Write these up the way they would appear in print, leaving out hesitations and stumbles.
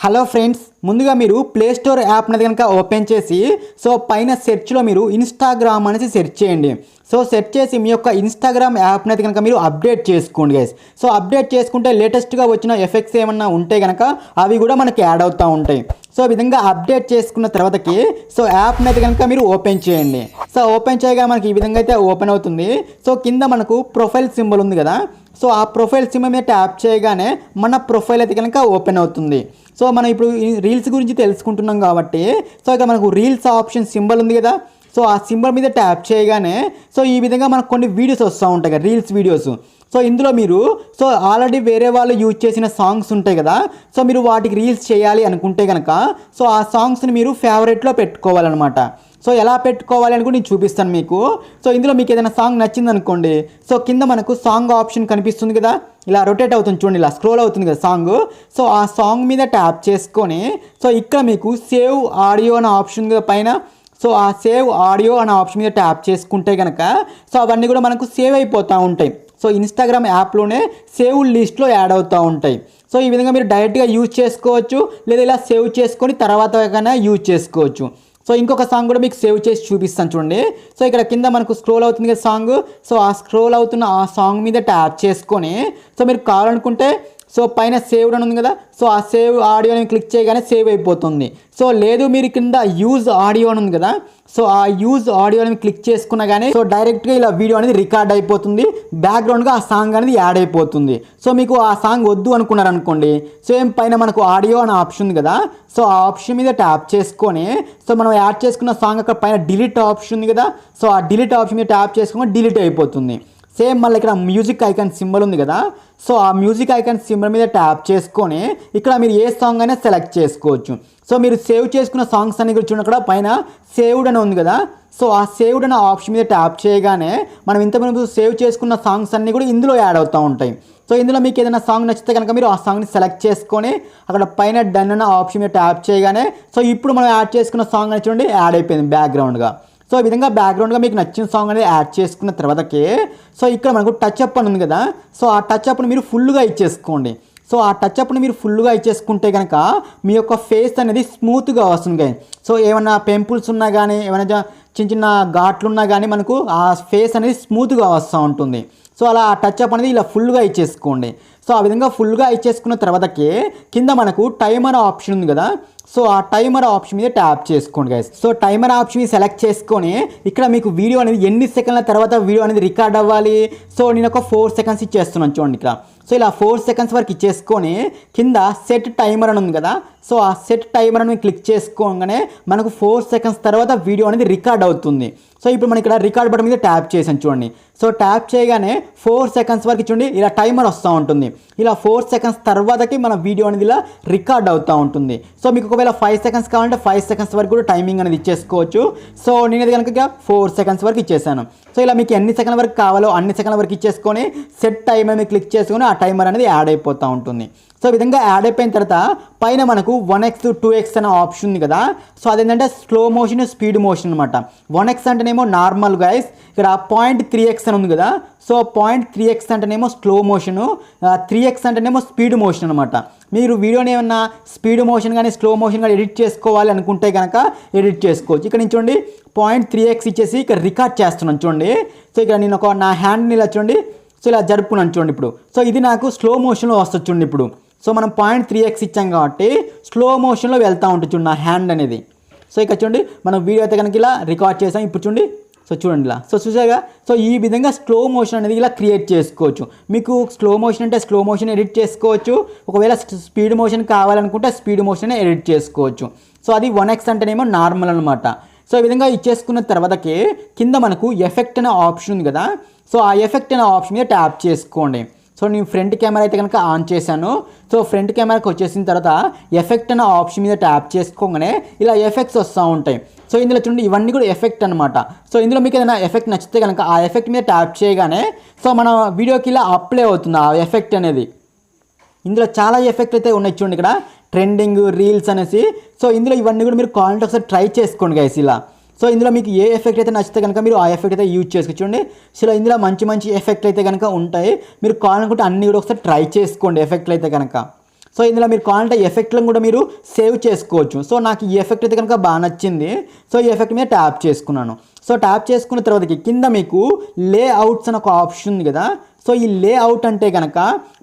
Hello friends, ముందుగా మీరు play store app అనేది కనుక ఓపెన్ చేసి పైన సెర్చ్లో మీరు ఇన్స్టాగ్రామ్ అనేసి సెర్చ్ చేయండి. సెర్చ్ చేసి మీ యొక్క ఇన్స్టాగ్రామ్ యాప్ అనేది కనుక మీరు అప్డేట్ చేసుకోండి గైస్. అప్డేట్ చేసుకుంటే లేటెస్ట్గా వచ్చిన ఎఫెక్ట్స్ ఏమన్నా ఉంటే కనుక అవి కూడా మనకి యాడ్ అవుతూ ఉంటాయి. ఈ విధంగా అప్డేట్ చేసుకున్న తర్వాతకి యాప్ అనేది కనుక మీరు ఓపెన్ చేయండి. ఓపెన్ చేయగా మనకి ఈ విధంగా అయితే ఓపెన్ అవుతుంది. కింద మనకు ప్రొఫైల్ సింబల్ ఉంది కదా, ఆ ప్రొఫైల్ సింబల్ మీద ట్యాప్ చేయగానే మన ప్రొఫైల్ అయితే కనుక ఓపెన్ అవుతుంది. మనం ఇప్పుడు రీల్స్ గురించి తెలుసుకుంటున్నాం కాబట్టి ఇక్కడ మనకు రీల్స్ ఆప్షన్ సింబల్ ఉంది కదా, ఆ సింబల్ మీద ట్యాప్ చేయగానే ఈ విధంగా మనకు కొన్ని వీడియోస్ వస్తూ ఉంటాయి కదా, రీల్స్ వీడియోస్. ఇందులో మీరు ఆల్రెడీ వేరే వాళ్ళు యూజ్ చేసిన సాంగ్స్ ఉంటాయి కదా, మీరు వాటికి రీల్స్ చేయాలి అనుకుంటే కనుక ఆ సాంగ్స్ని మీరు ఫేవరెట్లో పెట్టుకోవాలన్నమాట. ఎలా పెట్టుకోవాలి అని కూడా నేను చూపిస్తాను మీకు. ఇందులో మీకు ఏదైనా సాంగ్ నచ్చింది అనుకోండి, కింద మనకు సాంగ్ ఆప్షన్ కనిపిస్తుంది కదా, ఇలా రొటేట్ అవుతుంది చూడండి, ఇలా స్క్రోల్ అవుతుంది కదా సాంగ్. ఆ సాంగ్ మీద ట్యాప్ చేసుకొని ఇక్కడ మీకు సేవ్ ఆడియో అనే ఆప్షన్ పైన ఆ సేవ్ ఆడియో అనే ఆప్షన్ మీద ట్యాప్ చేసుకుంటే కనుక అవన్నీ కూడా మనకు సేవ్ అయిపోతూ ఉంటాయి. ఇన్స్టాగ్రామ్ యాప్లోనే సేవ్ లిస్ట్లో యాడ్ అవుతూ ఉంటాయి. ఈ విధంగా మీరు డైరెక్ట్గా యూజ్ చేసుకోవచ్చు, లేదా ఇలా సేవ్ చేసుకొని తర్వాత కన్నా యూజ్ చేసుకోవచ్చు. ఇంకొక సాంగ్ కూడా మీకు సేవ్ చేసి చూపిస్తాను చూడండి. ఇక్కడ కింద మనకు స్క్రోల్ అవుతుంది కదా సాంగ్, ఆ స్క్రోల్ అవుతున్న ఆ సాంగ్ మీద ట్యాప్ చేసుకొని మీరు కావాలనుకుంటే పైన సేవ్డ్ అని ఉంది కదా, ఆ సేవ్ ఆడియో అని క్లిక్ చేయగానే సేవ్ అయిపోతుంది. లేదు మీరు కింద యూజ్ ఆడియో అని ఉంది కదా, ఆ యూజ్ ఆడియో అని క్లిక్ చేసుకున్నా కానీ డైరెక్ట్గా ఇలా వీడియో అనేది రికార్డ్ అయిపోతుంది, బ్యాక్గ్రౌండ్గా ఆ సాంగ్ అనేది యాడ్ అయిపోతుంది. మీకు ఆ సాంగ్ వద్దు అనుకున్నారనుకోండి, సేమ్ పైన మనకు ఆడియో అనే ఆప్షన్ ఉంది కదా, ఆ ఆప్షన్ మీద ట్యాప్ చేసుకొని మనం యాడ్ చేసుకున్న సాంగ్ అక్కడ పైన డిలీట్ ఆప్షన్ ఉంది కదా, ఆ డిలీట్ ఆప్షన్ మీద ట్యాప్ చేసుకొని డిలీట్ అయిపోతుంది. సేమ్ మళ్ళీ ఇక్కడ మ్యూజిక్ ఐకాన్ సింబల్ ఉంది కదా, ఆ మ్యూజిక్ ఐకాన్ సింబల్ మీద ట్యాప్ చేసుకొని ఇక్కడ మీరు ఏ సాంగ్ అయినా సెలెక్ట్ చేసుకోవచ్చు. మీరు సేవ్ చేసుకున్న సాంగ్స్ అన్ని కూడా చూడండి, అక్కడ పైన సేవ్డ్ అని ఉంది కదా, ఆ సేవ్డ్ అనే ఆప్షన్ మీద ట్యాప్ చేయగానే మనం ఇంతకుముందు సేవ్ చేసుకున్న సాంగ్స్ అన్నీ కూడా ఇందులో యాడ్ అవుతూ ఉంటాయి. ఇందులో మీకు ఏదైనా సాంగ్ నచ్చితే కనుక మీరు ఆ సాంగ్ని సెలెక్ట్ చేసుకొని అక్కడ పైన డన్ అన్న ఆప్షన్ మీద ట్యాప్ చేయగానే ఇప్పుడు మనం యాడ్ చేసుకున్న సాంగ్ అని చూడండి యాడ్ అయిపోయింది బ్యాక్గ్రౌండ్గా. ఈ విధంగా బ్యాక్గ్రౌండ్గా మీకు నచ్చిన సాంగ్ అనేది యాడ్ చేసుకున్న తర్వాతకి ఇక్కడ మనకు టచ్ అప్ అని ఉంది కదా, ఆ టచ్ అప్ని మీరు ఫుల్గా ఇచ్చేసుకోండి. ఆ టచ్ అప్ని మీరు ఫుల్గా ఇచ్చేసుకుంటే కనుక మీ యొక్క ఫేస్ అనేది స్మూత్గా వస్తుంది. ఏమన్నా పింపుల్స్ ఉన్నా కానీ, ఏమైనా చిన్న చిన్న ఘాట్లు ఉన్నా కానీ మనకు ఆ ఫేస్ అనేది స్మూత్గా వస్తూ ఉంటుంది. అలా ఆ టచ్ అప్ అనేది ఇలా ఫుల్గా ఇచ్చేసుకోండి. ఆ విధంగా ఫుల్గా ఇచ్చేసుకున్న తర్వాతకి కింద మనకు టైమర్ ఆప్షన్ ఉంది కదా, ఆ టైమర్ ఆప్షన్ మీద ట్యాప్ చేసుకోండి గైస్. టైమర్ ఆప్షన్ సెలెక్ట్ చేసుకొని ఇక్కడ మీకు వీడియో అనేది ఎన్ని సెకండ్ల తర్వాత వీడియో అనేది రికార్డ్ అవ్వాలి, నేను ఒక 4 సెకండ్స్ ఇచ్చేస్తున్నాను చూడండి ఇక్కడ. ఇలా 4 సెకండ్స్ వరకు ఇచ్చేసుకొని కింద సెట్ టైమర్ అని ఉంది కదా, ఆ సెట్ టైమర్ అని క్లిక్ చేసుకోగానే మనకు 4 సెకండ్స్ తర్వాత వీడియో అనేది రికార్డ్ అవుతుంది. ఇప్పుడు మనం ఇక్కడ రికార్డ్ బటన్ మీద ట్యాప్ చేసాను చూడండి. ట్యాప్ చేయగానే 4 సెకండ్స్ వరకు చూడండి ఇలా టైమర్ వస్తూ ఉంటుంది. ఇలా 4 సెకండ్స్ తర్వాతకి మన వీడియో అనేది ఇలా రికార్డ్ అవుతూ ఉంటుంది. మీకు ఒకవేళ 5 సెకండ్స్ కావాలంటే 5 సెకండ్స్ వరకు కూడా టైమింగ్ అనేది ఇచ్చేసుకోవచ్చు. నేను కనుక 4 సెకండ్స్ వరకు ఇచ్చేసాను. ఇలా మీకు ఎన్ని సెకండ్ల వరకు కావాలో అన్ని సెకండ్ల వరకు ఇచ్చేసుకొని సెట్ టైమర్ మీద క్లిక్ చేసుకొని ఆ టైమర్ అనేది యాడ్ అయిపోతూ ఉంటుంది. ఈ విధంగా యాడ్ అయిపోయిన తర్వాత పైన మనకు 1x 2x అనే ఆప్షన్ ఉంది కదా, అదేంటంటే స్లో మోషన్ స్పీడ్ మోషన్ అనమాట. 1x అంటేనేమో నార్మల్ గైస్, ఇక్కడ 0.3x అని ఉంది కదా, 0.3x అంటేనేమో స్లో మోషను, 3x అంటేనేమో స్పీడ్ మోషన్ అనమాట. మీరు వీడియోని ఏమన్నా స్పీడ్ మోషన్ కానీ స్లో మోషన్ కానీ ఎడిట్ చేసుకోవాలి అనుకుంటే కనుక ఎడిట్ చేసుకోవచ్చు. ఇక్కడ నుంచి చూడండి 0.3x ఇచ్చేసి ఇక్కడ రికార్డ్ చేస్తున్నాను చూడండి. ఇక్కడ నేను నా హ్యాండ్ని ఇలా చూడండి, ఇలా జరుపుకున్నాను చూడండి ఇప్పుడు. ఇది నాకు స్లో మోషన్లో వస్తుంది చూడండి ఇప్పుడు. మనం 0.3x ఇచ్చాం కాబట్టి స్లో మోషన్లో వెళ్తూ ఉంటుంది చూడండి నా హ్యాండ్ అనేది. ఇక్కడ చూడండి మనం వీడియో అయితే కనుక ఇలా రికార్డ్ చేసాం ఇప్పుడు చూడండి. చూడండి ఇలా చూసాగా. ఈ విధంగా స్లో మోషన్ అనేది ఇలా క్రియేట్ చేసుకోవచ్చు. మీకు స్లో మోషన్ అంటే స్లో మోషన్ ఎడిట్ చేసుకోవచ్చు, ఒకవేళ స్పీడ్ మోషన్ కావాలనుకుంటే స్పీడ్ మోషన్ ఎడిట్ చేసుకోవచ్చు. అది 1x అంటేనేమో నార్మల్ అనమాట. ఈ విధంగా ఇచ్చేసుకున్న తర్వాతకి కింద మనకు ఎఫెక్ట్ అనే ఆప్షన్ ఉంది కదా, ఆ ఎఫెక్ట్ అనే ఆప్షన్ మీద ట్యాప్ చేసుకోండి. నేను ఫ్రంట్ కెమెరా అయితే కనుక ఆన్ చేశాను. ఫ్రంట్ కెమెరాకి వచ్చేసిన తర్వాత ఎఫెక్ట్ అనే ఆప్షన్ మీద ట్యాప్ చేసుకోగానే ఇలా ఎఫెక్ట్స్ వస్తూ ఉంటాయి. ఇందులో చూడండి ఇవన్నీ కూడా ఎఫెక్ట్ అనమాట. ఇందులో మీకు ఏదైనా ఎఫెక్ట్ నచ్చితే కనుక ఆ ఎఫెక్ట్ మీద ట్యాప్ చేయగానే మన వీడియోకి ఇలా అప్లై అవుతుంది ఆ ఎఫెక్ట్ అనేది. ఇందులో చాలా ఎఫెక్ట్ అయితే ఉన్నాయి చూడండి, ఇక్కడ ట్రెండింగ్ రీల్స్ అనేసి. ఇందులో ఇవన్నీ కూడా మీరు కావాలంటే ఒకసారి ట్రై చేసుకోండి గైస్ ఇలా. ఇందులో మీకు ఏ ఎఫెక్ట్ అయితే నచ్చితే కనుక మీరు ఆ ఎఫెక్ట్ అయితే యూజ్ చేసుకోవచ్చు. చూడండి ఇందులో మంచి మంచి ఎఫెక్ట్ అయితే కనుక ఉంటాయి, మీరు కావాలనుకుంటే అన్నీ కూడా ఒకసారి ట్రై చేసుకోండి ఎఫెక్ట్లు అయితే కనుక. సో ఇందులో మీరు కావాలంటే ఎఫెక్ట్లను కూడా మీరు సేవ్ చేసుకోవచ్చు. సో నాకు ఈ ఎఫెక్ట్ అయితే కనుక బాగా నచ్చింది. సో ఈ ఎఫెక్ట్ మీద ట్యాప్ చేసుకున్నాను. సో ట్యాప్ చేసుకున్న తర్వాతకి కింద మీకు లేఅవుట్స్ అని ఒక ఆప్షన్ ఉంది కదా. సో ఈ లేఅవుట్ అంటే కనుక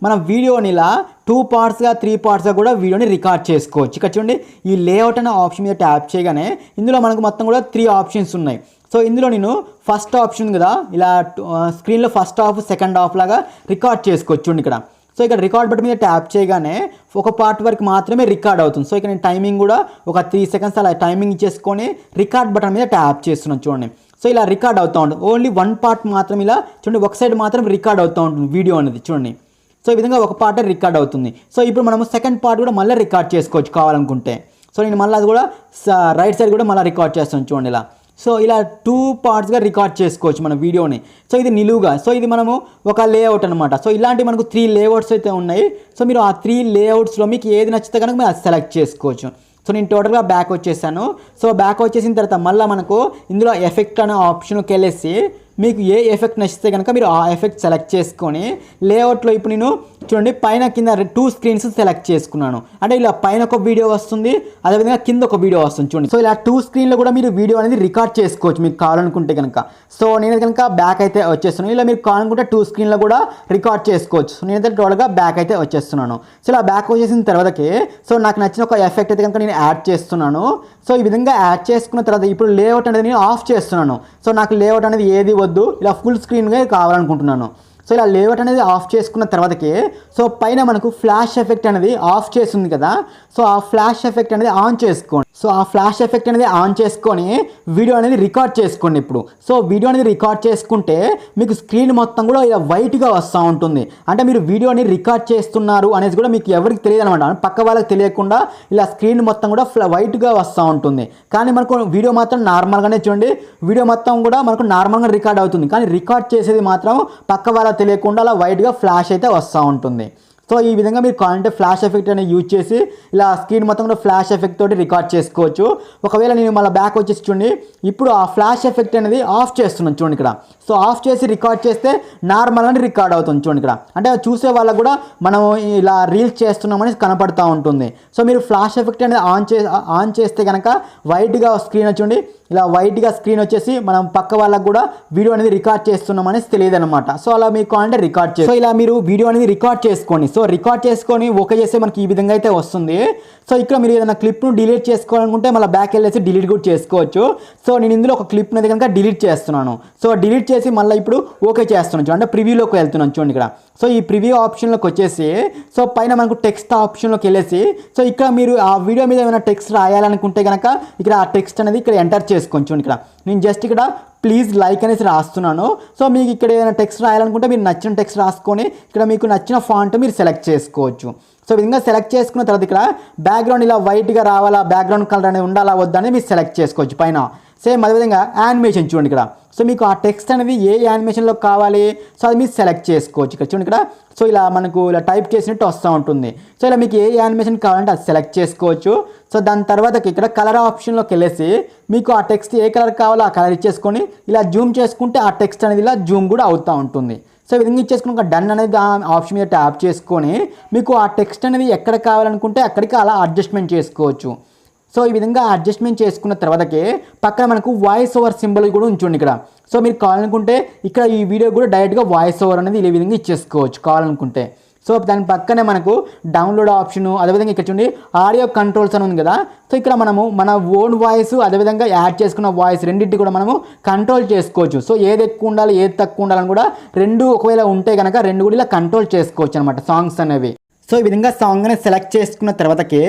మనం వీడియోని ఇలా 2 పార్ట్స్గా 3 పార్ట్స్గా కూడా వీడియోని రికార్డ్ చేసుకోవచ్చు. ఇక్కడ చూడండి, ఈ లేఅవుట్ అనే ఆప్షన్ మీద ట్యాప్ చేయగానే ఇందులో మనకు మొత్తం కూడా 3 ఆప్షన్స్ ఉన్నాయి. సో ఇందులో నేను ఫస్ట్ ఆప్షన్ కదా ఇలా స్క్రీన్లో ఫస్ట్ హాఫ్ సెకండ్ హాఫ్ లాగా రికార్డ్ చేసుకోవచ్చు. చూడండి ఇక్కడ. సో ఇక్కడ రికార్డ్ బటన్ మీద ట్యాప్ చేయగానే ఒక పార్ట్ వరకు మాత్రమే రికార్డ్ అవుతుంది. సో ఇక్కడ నేను టైమింగ్ కూడా ఒక 3 సెకండ్స్ అలా టైమింగ్ చేసుకొని రికార్డ్ బటన్ మీద ట్యాప్ చేస్తున్నాను. చూడండి, సో ఇలా రికార్డ్ అవుతూ ఉంటుంది. ఓన్లీ 1 పార్ట్ మాత్రం ఇలా చూడండి, ఒక సైడ్ మాత్రం రికార్డ్ అవుతూ ఉంటుంది వీడియో అనేది. చూడండి, సో ఈ విధంగా ఒక పార్టే రికార్డ్ అవుతుంది. సో ఇప్పుడు మనము సెకండ్ పార్ట్ కూడా మళ్ళీ రికార్డ్ చేసుకోవచ్చు కావాలనుకుంటే. సో నేను మళ్ళీ అది కూడా రైట్ సైడ్ కూడా మళ్ళీ రికార్డ్ చేస్తాను. చూడండి ఇలా. సో ఇలా 2 పార్ట్స్గా రికార్డ్ చేసుకోవచ్చు మన వీడియోని. సో ఇది నిలువుగా. సో ఇది మనము ఒక లేఅవుట్ అనమాట. సో ఇలాంటి మనకు 3 లేఅవుట్స్ అయితే ఉన్నాయి. సో మీరు ఆ 3 లేఅవుట్స్లో మీకు ఏది నచ్చితే కనుక మీరు అది సెలెక్ట్ చేసుకోవచ్చు. సో నేను టోటల్గా బ్యాక్ వచ్చేసాను. సో బ్యాక్ వచ్చేసిన తర్వాత మళ్ళీ మనకు ఇందులో ఎఫెక్ట్ అనే ఆప్షన్కి వెళ్ళేసి మీకు ఏ ఎఫెక్ట్ నచ్చితే కనుక మీరు ఆ ఎఫెక్ట్ సెలెక్ట్ చేసుకొని లేఅవుట్లో ఇప్పుడు నేను చూడండి పైన కింద 2 స్క్రీన్స్ సెలెక్ట్ చేసుకున్నాను. అంటే ఇలా పైన ఒక వీడియో వస్తుంది, అదేవిధంగా కింద ఒక వీడియో వస్తుంది. చూడండి, సో ఇలా 2 స్క్రీన్లో కూడా మీరు వీడియో అనేది రికార్డ్ చేసుకోవచ్చు మీకు కావాలనుకుంటే కనుక. సో నేను కనుక బ్యాక్ అయితే వచ్చేస్తున్నాను. ఇలా మీరు కావాలనుకుంటే 2 స్క్రీన్లో కూడా రికార్డ్ చేసుకోవచ్చు. సో నేనైతే టోటల్గా బ్యాక్ అయితే వచ్చేస్తున్నాను. సో ఇలా బ్యాక్ వచ్చేసిన తర్వాతకి సో నాకు నచ్చిన ఒక ఎఫెక్ట్ అయితే కనుక నేను యాడ్ చేస్తున్నాను. సో ఈ విధంగా యాడ్ చేసుకున్న తర్వాత ఇప్పుడు లేఅవుట్ అనేది నేను ఆఫ్ చేస్తున్నాను. సో నాకు లేఅవుట్ అనేది ఏది వద్దు, ఇలా ఫుల్ స్క్రీన్గా కావాలనుకుంటున్నాను. సో ఇలా లేఅవుట్ అనేది ఆఫ్ చేసుకున్న తర్వాతకి సో పైన మనకు ఫ్లాష్ ఎఫెక్ట్ అనేది ఆఫ్ చేస్తుంది కదా. సో ఆ ఫ్లాష్ ఎఫెక్ట్ అనేది ఆన్ చేసుకోండి. సో ఆ ఫ్లాష్ ఎఫెక్ట్ అనేది ఆన్ చేసుకొని వీడియో అనేది రికార్డ్ చేసుకోండి ఇప్పుడు. సో వీడియో అనేది రికార్డ్ చేసుకుంటే మీకు స్క్రీన్ మొత్తం కూడా ఇలా వైట్గా వస్తూ ఉంటుంది. అంటే మీరు వీడియోని రికార్డ్ చేస్తున్నారు అనేది కూడా మీకు ఎవరికి తెలియదు అనమాట. పక్క వాళ్ళకి తెలియకుండా ఇలా స్క్రీన్ మొత్తం కూడా వైట్గా వస్తూ ఉంటుంది. కానీ మనకు వీడియో మాత్రం నార్మల్గానే చూడండి, వీడియో మొత్తం కూడా మనకు నార్మల్గా రికార్డ్ అవుతుంది. కానీ రికార్డ్ చేసేది మాత్రం పక్క వాళ్ళకి తెలియకుండా అలా వైట్గా ఫ్లాష్ అయితే వస్తూ ఉంటుంది. సో ఈ విధంగా మీరు కావాలంటే ఫ్లాష్ ఎఫెక్ట్ అనేది యూజ్ చేసి ఇలా స్క్రీన్ మొత్తం కూడా ఫ్లాష్ ఎఫెక్ట్ తోటి రికార్డ్ చేసుకోవచ్చు. ఒకవేళ నేను మళ్ళీ బ్యాక్ వచ్చేసి చూడండి, ఇప్పుడు ఆ ఫ్లాష్ ఎఫెక్ట్ అనేది ఆఫ్ చేస్తున్నాను. చూడండి ఇక్కడ. సో ఆఫ్ చేసి రికార్డ్ చేస్తే నార్మల్గానే రికార్డ్ అవుతుంది. చూడండి ఇక్కడ. అంటే చూసే వాళ్ళకు కూడా మనం ఇలా రీల్స్ చేస్తున్నామని కనపడుతూ ఉంటుంది. సో మీరు ఫ్లాష్ ఎఫెక్ట్ అనేది ఆన్ చేస్తే కనుక వైట్గా స్క్రీన్ చూడండి, ఇలా వైట్గా స్క్రీన్ వచ్చేసి మనం పక్క వాళ్ళకు కూడా వీడియో అనేది రికార్డ్ చేస్తున్నాం అనేసి తెలియదు అనమాట. సో అలా మీకు కావాలంటే రికార్డ్ చేసి సో ఇలా మీరు వీడియో అనేది రికార్డ్ చేసుకోండి. సో రికార్డ్ చేసుకొని ఓకే చేస్తే మనకి ఈ విధంగా అయితే వస్తుంది. సో ఇక్కడ మీరు ఏదైనా క్లిప్ను డిలీట్ చేసుకోవాలనుకుంటే మళ్ళీ బ్యాక్ వెళ్ళేసి డిలీట్ కూడా చేసుకోవచ్చు. సో నేను ఇందులో ఒక క్లిప్ అనేది కనుక డిలీట్ చేస్తున్నాను. సో డిలీట్ చేసి మళ్ళీ ఇప్పుడు ఓకే చేస్తున్నాను. అంటే ప్రివ్యూలోకి వెళ్తున్నాను. చూడండి ఇక్కడ. సో ఈ ప్రివ్యూ ఆప్షన్లోకి వచ్చేసి సో పైన మనకు టెక్స్ట్ ఆప్షన్లోకి వెళ్ళేసి సో ఇక్కడ మీరు ఆ వీడియో మీద ఏమైనా టెక్స్ట్ రాయాలనుకుంటే కనుక ఇక్కడ ఆ టెక్స్ట్ అనేది ఇక్కడ ఎంటర్ చేసుకోండి. చూడండి ఇక్కడ నేను జస్ట్ ఇక్కడ ప్లీజ్ లైక్ అనేసి రాస్తున్నాను. సో మీకు ఇక్కడ ఏదైనా టెక్స్ట్ రాయాలనుకుంటే మీరు నచ్చిన టెక్స్ట్ రాసుకొని ఇక్కడ మీకు నచ్చిన ఫాంట్ మీరు సెలెక్ట్ చేసుకోవచ్చు. సో ఈ విధంగా సెలెక్ట్ చేసుకున్న తర్వాత ఇక్కడ బ్యాక్గ్రౌండ్ ఇలా వైట్గా రావాలా, బ్యాక్గ్రౌండ్ కలర్ అనేది ఉండాలా వద్దని మీరు సెలెక్ట్ చేసుకోవచ్చు పైన. సేమ్ అదేవిధంగా యానిమేషన్ చూడండి ఇక్కడ. సో మీకు ఆ టెక్స్ట్ అనేది ఏ యానిమేషన్లో కావాలి సో అది మీరు సెలెక్ట్ చేసుకోవచ్చు. ఇక్కడ చూడండి ఇక్కడ. సో ఇలా మనకు ఇలా టైప్ చేసినట్టు వస్తూ ఉంటుంది. సో ఇలా మీకు ఏ యానిమేషన్ కావాలంటే అది సెలెక్ట్ చేసుకోవచ్చు. సో దాని తర్వాత ఇక్కడ కలర్ ఆప్షన్లోకి వెళ్ళేసి మీకు ఆ టెక్స్ట్ ఏ కలర్ కావాలో ఆ కలర్ ఇచ్చేసుకొని ఇలా జూమ్ చేసుకుంటే ఆ టెక్స్ట్ అనేది ఇలా జూమ్ కూడా అవుతూ ఉంటుంది. సో ఈ విధంగా ఇచ్చేసుకుని ఒక డన్ అనేది ఆప్షన్ మీద ట్యాప్ చేసుకొని మీకు ఆ టెక్స్ట్ అనేది ఎక్కడ కావాలనుకుంటే అక్కడికి అలా అడ్జస్ట్మెంట్ చేసుకోవచ్చు. సో ఈ విధంగా అడ్జస్ట్మెంట్ చేసుకున్న తర్వాతకి పక్కన మనకు వాయిస్ ఓవర్ సింబల్ కూడా ఉంచండి ఇక్కడ. సో మీరు కావాలనుకుంటే ఇక్కడ ఈ వీడియో కూడా డైరెక్ట్గా వాయిస్ ఓవర్ అనేది ఈ విధంగా ఇచ్చేసుకోవచ్చు కావాలనుకుంటే. సో దాని పక్కనే మనకు డౌన్లోడ్ ఆప్షను, అదేవిధంగా ఇక్కడ చూడండి ఆడియో కంట్రోల్స్ అని ఉంది కదా. సో ఇక్కడ మనము మన ఓన్ వాయిస్ అదేవిధంగా యాడ్ చేసుకున్న వాయిస్ రెండింటి కూడా మనము కంట్రోల్ చేసుకోవచ్చు. సో ఏది ఎక్కువ ఉండాలి ఏది తక్కువ ఉండాలని కూడా రెండు ఒకవేళ ఉంటే కనుక రెండు కూడా ఇలా కంట్రోల్ చేసుకోవచ్చు అనమాట సాంగ్స్ అనేవి. సో ఈ విధంగా సాంగ్ అనేది సెలెక్ట్ చేసుకున్న తర్వాతకి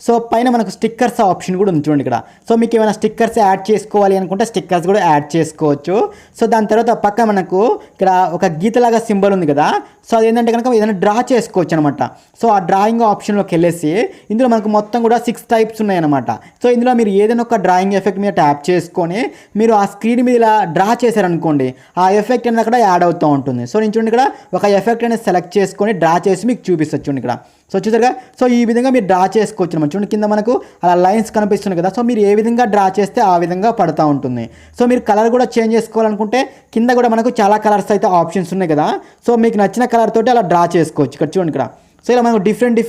సో పైన మనకు స్టిక్కర్స్ ఆప్షన్ కూడా ఉంది చూడండి ఇక్కడ. సో మీకు ఏమైనా స్టిక్కర్స్ యాడ్ చేసుకోవాలి అనుకుంటే స్టిక్కర్స్ కూడా యాడ్ చేసుకోవచ్చు. సో దాని తర్వాత పక్కన మనకు ఇక్కడ ఒక గీతలాగా సింబల్ ఉంది కదా. సో అది ఏంటంటే కనుక ఏదైనా డ్రా చేసుకోవచ్చు అనమాట. సో ఆ డ్రాయింగ్ ఆప్షన్లోకి వెళ్ళేసి ఇందులో మనకు మొత్తం కూడా 6 టైప్స్ ఉన్నాయన్నమాట. సో ఇందులో మీరు ఏదైనా ఒక డ్రాయింగ్ ఎఫెక్ట్ మీద ట్యాప్ చేసుకొని మీరు ఆ స్క్రీన్ మీద ఇలా డ్రా చేశారనుకోండి ఆ ఎఫెక్ట్ అనేది అక్కడ యాడ్ అవుతూ ఉంటుంది. సో నేను చూడండి ఇక్కడ ఒక ఎఫెక్ట్ అనేది సెలెక్ట్ చేసుకొని డ్రా చేసి మీకు చూపిస్తుంది చూడండి ఇక్కడ. సో చూసారుగా. సో ఈ విధంగా మీరు డ్రా చేసుకోవచ్చు అనమాట. చూడండి కింద మనకు అలా లైన్స్ కనిపిస్తున్నాయి కదా. సో మీరు ఏ విధంగా డ్రా చేస్తే ఆ విధంగా పడుతూ ఉంటుంది. సో మీరు కలర్ కూడా చేంజ్ చేసుకోవాలనుకుంటే కింద కూడా మనకు చాలా కలర్స్ అయితే ఆప్షన్స్ ఉన్నాయి కదా. సో మీకు నచ్చిన కలర్ తోటి అలా డ్రా చేసుకోవచ్చు. ఇక్కడ చూడండి ఇక్కడ. సో ఇలా మనకు డిఫరెంట్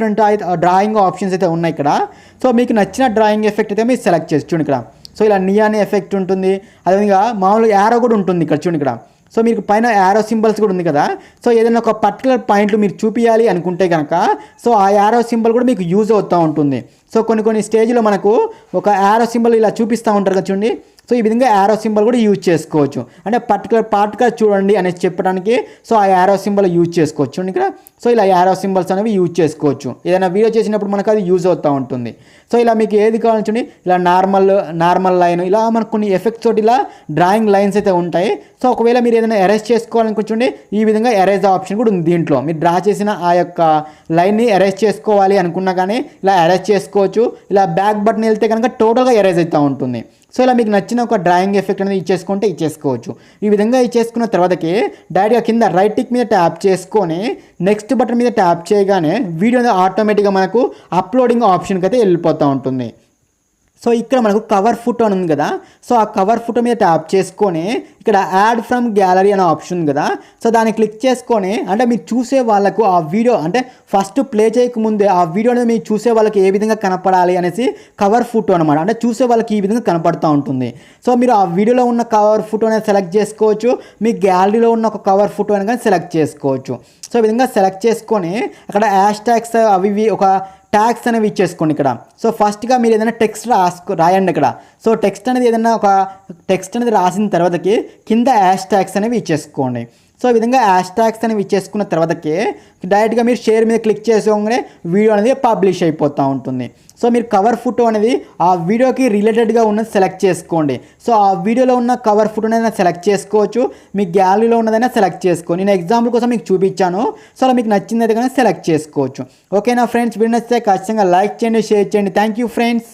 డ్రాయింగ్ ఆప్షన్స్ అయితే ఉన్నాయి ఇక్కడ. సో మీకు నచ్చిన డ్రాయింగ్ ఎఫెక్ట్ అయితే మీరు సెలెక్ట్ చేసి చూడండి ఇక్కడ. సో ఇలా నియాన్ ఎఫెక్ట్ ఉంటుంది, అదేవిధంగా మామూలుగా యారో కూడా ఉంటుంది ఇక్కడ చూడండి ఇక్కడ. సో మీకు పైన యారో సింబల్స్ కూడా ఉంది కదా. సో ఏదైనా ఒక పర్టికులర్ పాయింట్లు మీరు చూపించాలి అనుకుంటే కనుక సో ఆ యారో సింబల్ కూడా మీకు యూజ్ అవుతూ ఉంటుంది. సో కొన్ని స్టేజ్లో మనకు ఒక యారో సింబల్ ఇలా చూపిస్తూ ఉంటారు కదా చూడండి. సో ఈ విధంగా యారో సింబల్ కూడా యూజ్ చేసుకోవచ్చు, అంటే పర్టికులర్ పార్ట్గా చూడండి అనేసి చెప్పడానికి సో ఆ యారో సింబల్ యూజ్ చేసుకోవచ్చు చూడండి ఇక్కడ. సో ఇలా యారో సింబల్స్ అనేవి యూజ్ చేసుకోవచ్చు, ఏదైనా వీడియో చేసినప్పుడు మనకు అది యూజ్ అవుతూ ఉంటుంది. సో ఇలా మీకు ఏది కావాలని చూడండి, ఇలా నార్మల్ లైన్, ఇలా మనకు కొన్ని ఎఫెక్ట్స్ తోటి ఇలా డ్రాయింగ్ లైన్స్ అయితే ఉంటాయి. సో ఒకవేళ మీరు ఏదైనా ఎరేజ్ చేసుకోవాలనుకుంటుండే ఈ విధంగా ఎరేజ్ ఆప్షన్ కూడా ఉంది దీంట్లో. మీరు డ్రా చేసిన ఆ యొక్క లైన్ని ఎరేజ్ చేసుకోవాలి అనుకున్నా కానీ ఇలా ఎరేజ్ చేసుకోవచ్చు. ఇలా బ్యాక్ బటన్ వెళ్తే కనుక టోటల్గా ఎరేజ్ అవుతూ ఉంటుంది. సో ఇలా మీకు నచ్చిన ఒక డ్రాయింగ్ ఎఫెక్ట్ అనేది ఇచ్చేసుకోవచ్చు. ఈ విధంగా ఇచ్చేసుకున్న తర్వాతకి డైరెక్ట్గా కింద రైట్ టిక్ మీద ట్యాప్ చేసుకొని నెక్స్ట్ బటన్ మీద ట్యాప్ చేయగానే వీడియో ఆటోమేటిక్గా మనకు అప్లోడింగ్ ఆప్షన్కి అయితే వెళ్ళిపోతూ ఉంటుంది. సో ఇక్కడ మనకు కవర్ ఫోటో అని ఉంది కదా. సో ఆ కవర్ ఫోటో మీద ట్యాప్ చేసుకొని ఇక్కడ యాడ్ ఫ్రమ్ గ్యాలరీ అనే ఆప్షన్ ఉంది కదా. సో దాన్ని క్లిక్ చేసుకొని అంటే మీరు చూసే వాళ్ళకు ఆ వీడియో అంటే ఫస్ట్ ప్లే చేయకముందే ఆ వీడియో అనేది మీరు చూసే వాళ్ళకి ఏ విధంగా కనపడాలి అనేసి కవర్ ఫోటో అనమాట, అంటే చూసే వాళ్ళకి ఈ విధంగా కనపడుతూ ఉంటుంది. సో మీరు ఆ వీడియోలో ఉన్న కవర్ ఫోటో అనేది సెలెక్ట్ చేసుకోవచ్చు, మీ గ్యాలరీలో ఉన్న ఒక కవర్ ఫోటో అని కానీ సెలెక్ట్ చేసుకోవచ్చు. సో ఈ విధంగా సెలెక్ట్ చేసుకొని అక్కడ హ్యాష్ ట్యాగ్స్ అవి ఒక ట్యాగ్స్ అనేవి ఇచ్చేసుకోండి ఇక్కడ. సో ఫస్ట్గా మీరు ఏదైనా టెక్స్ట్ రాయండి ఇక్కడ. సో టెక్స్ట్ అనేది ఏదైనా ఒక టెక్స్ట్ అనేది రాసిన తర్వాతకి కింద హ్యాష్ ట్యాగ్స్ అనేవి ఇచ్చేసుకోండి. సో ఈ విధంగా హ్యాష్ ట్యాగ్స్ అనేవి ఇచ్చేసుకున్న తర్వాతకి డైరెక్ట్గా మీరు షేర్ మీద క్లిక్ చేసుకోగానే వీడియో అనేది పబ్లిష్ అయిపోతూ ఉంటుంది. సో మీరు కవర్ ఫోటో అనేది ఆ వీడియోకి రిలేటెడ్గా ఉన్నది సెలెక్ట్ చేసుకోండి. సో ఆ వీడియోలో ఉన్న కవర్ ఫోటోనైనా సెలెక్ట్ చేసుకోవచ్చు, మీ గ్యాలరీలో ఉన్నదైనా సెలెక్ట్ చేసుకోండి. నేను ఎగ్జాంపుల్ కోసం మీకు చూపించాను. సో అలా మీకు నచ్చింది అయితే కానీ సెలెక్ట్ చేసుకోవచ్చు. ఓకేనా ఫ్రెండ్స్, వీడియో నచ్చితే ఖచ్చితంగా లైక్ చేయండి, షేర్ చేయండి. Thank you friends.